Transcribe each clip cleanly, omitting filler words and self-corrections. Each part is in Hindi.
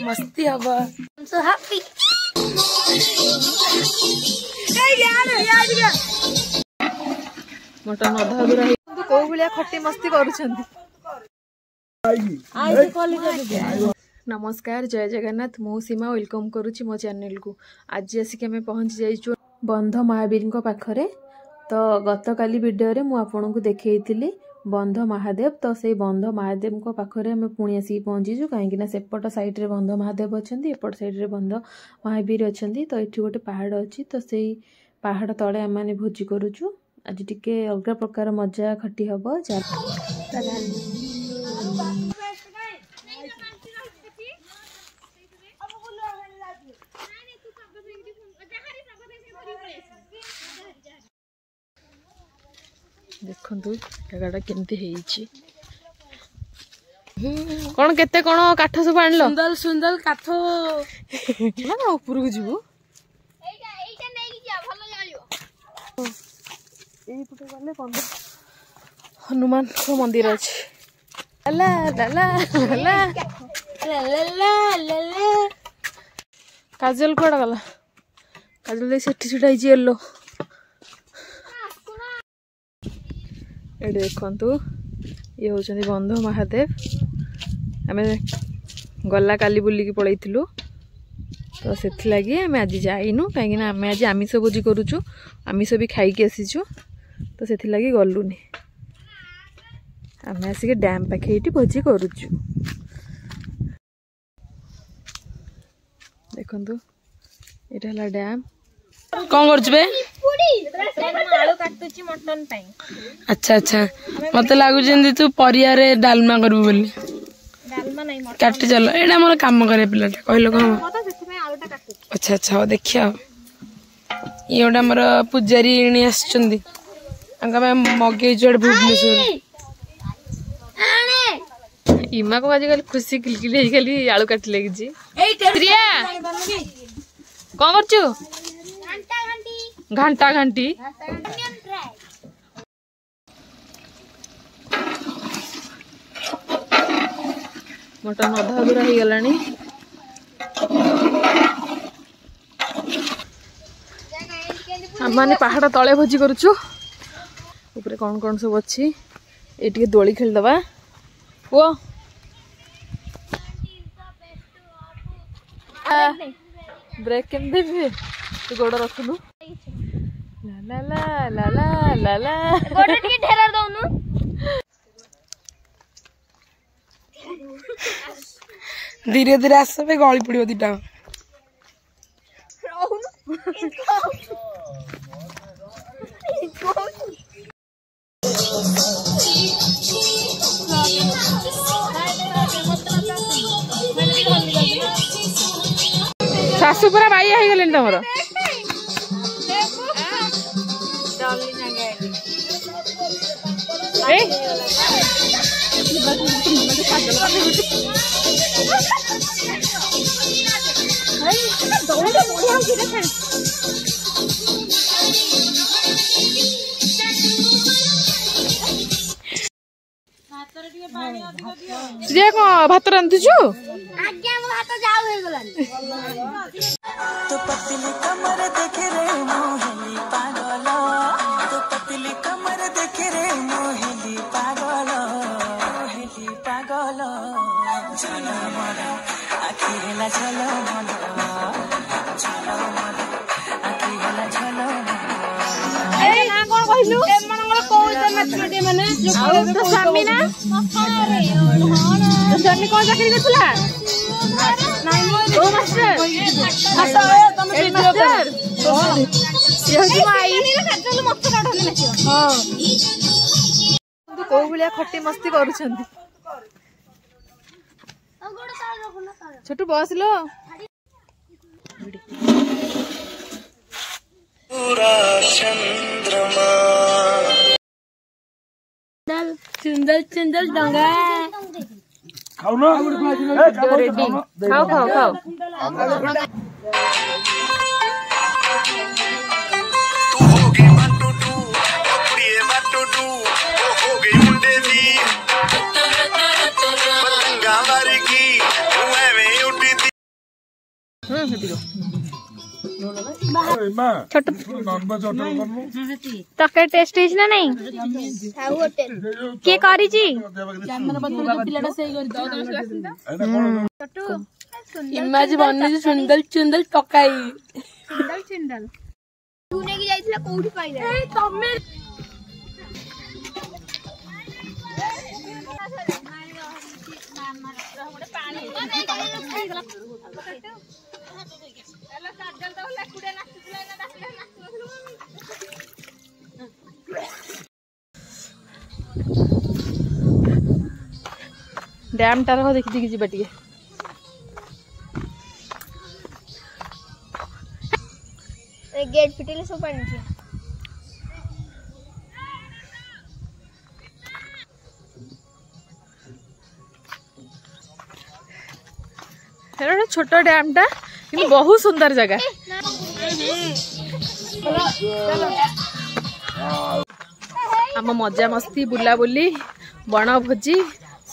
मस्ती हवा so happy मटन अधा अधूरा कौ भाया खटी मस्ती करुछंती। नमस्कार जय जगन्नाथ मु सीमा वेलकम करुच्ची मो चैनल को। आज आसिक आम पहुँची जाइछु बंध महावीर पाखरे। तो गत काली वीडियो रे मु आपन को देखैथिली बंध महादेव। तो से बंध महादेव को पाखरे आम पुणी आसिक पहुँचीचु कहीं सेपट साइड रे बंध महादेव अच्छा एपट साइड रे बंध महावीर अच्छा। तो ये गोटे पहाड़ अच्छी तो से पहाड़ तले आम मैंने भोजी करुचु। आज टिके अलग प्रकार मजा खटी हम देखु जगह केमती कौन केते कौन काठ सब आन सुंदर सुंदर काठ ऊपर को जीवु हनुमान को मंदिर अच्छे काजल कड़ा गला काजल सेठी छुटा येलो ये देखु ये हूँ बंध महादेव। आम गला काली बुलिकी पलैलु तो से लगी आम आज जाइनु कहीं आम आज आमिष भोजी करुचु आमिष भी खाई आसीचु तो से लगी गलुनि आम आसिक डैम पाखे ये भोजी करुचु। देखु ये डैम कौन कर अच्छा अच्छा मत लगुच तू परिया डालमा करू बोली काटी चल एटा मोर काम करे पिलाटा कहलो कौन अच्छा अच्छा देखिया ये गोटे मोर पूजारी मगे भुवनेश्वर इमा को आज खुशी किलकिली खाली आलू काट लगी कौन कर घंटा घंटी मटन अधा अधूरा हो गलानी आम पहाड़ तले भोजी करुचु ऊपर कौन कौन सब अच्छी ये दोली खेलदबा पुओ ब्रेक केम देबे तू गोड़ रखनु ला ला ला ला ला ला गोड़ के ढेर दउनु धीरे धीरे आसबे गली पड़ो दीटा सासू पूरा बाई हो गले तुम तुझे कौन भात रांधुचु तो पतली कमर देखे रे मोहिनी पागल तो पतली कमर देखे रे मोहिनी पागल चलो मन आखि हेला चलो मन आखि हेला चलो ए ना कोन कहिलु ए मनंगल कोउते माछटे माने जो तो स्वामी ना तो स्वामी कोन चाकरी करथला ओ मास्टर तुम मास्टर कौ भाया खटी मस्ती करुछंती छोटू बस लो चंद्रमा चंदल चंदल डंगा खाओ ना रेडी खाओ खाओ खाओ छोट तके टेस्ट है ना नहीं के करी जी इमेज बनने सुंदर सुंदर टकाई तूने की जाइथिला कोठी पाइले ए तमे डैम टार देखी देखी जी टे गेट फिटेले सब पानी छी हेलो छोट डैम टा कि बहुत सुंदर जगह आम मजा मस्ती बुला बुली बण भोजी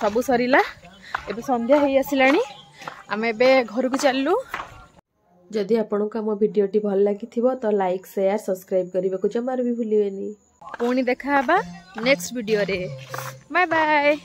सबू सरीला एबे संध्या हो आसिलानी आम एबे घर को चलू जदि आपको आम भिडटी भल लगी तो लाइक शेयर सब्सक्राइब करने को जमार भी भूलिए पुणी देखा नेक्स्ट वीडियो रे बाय बाय।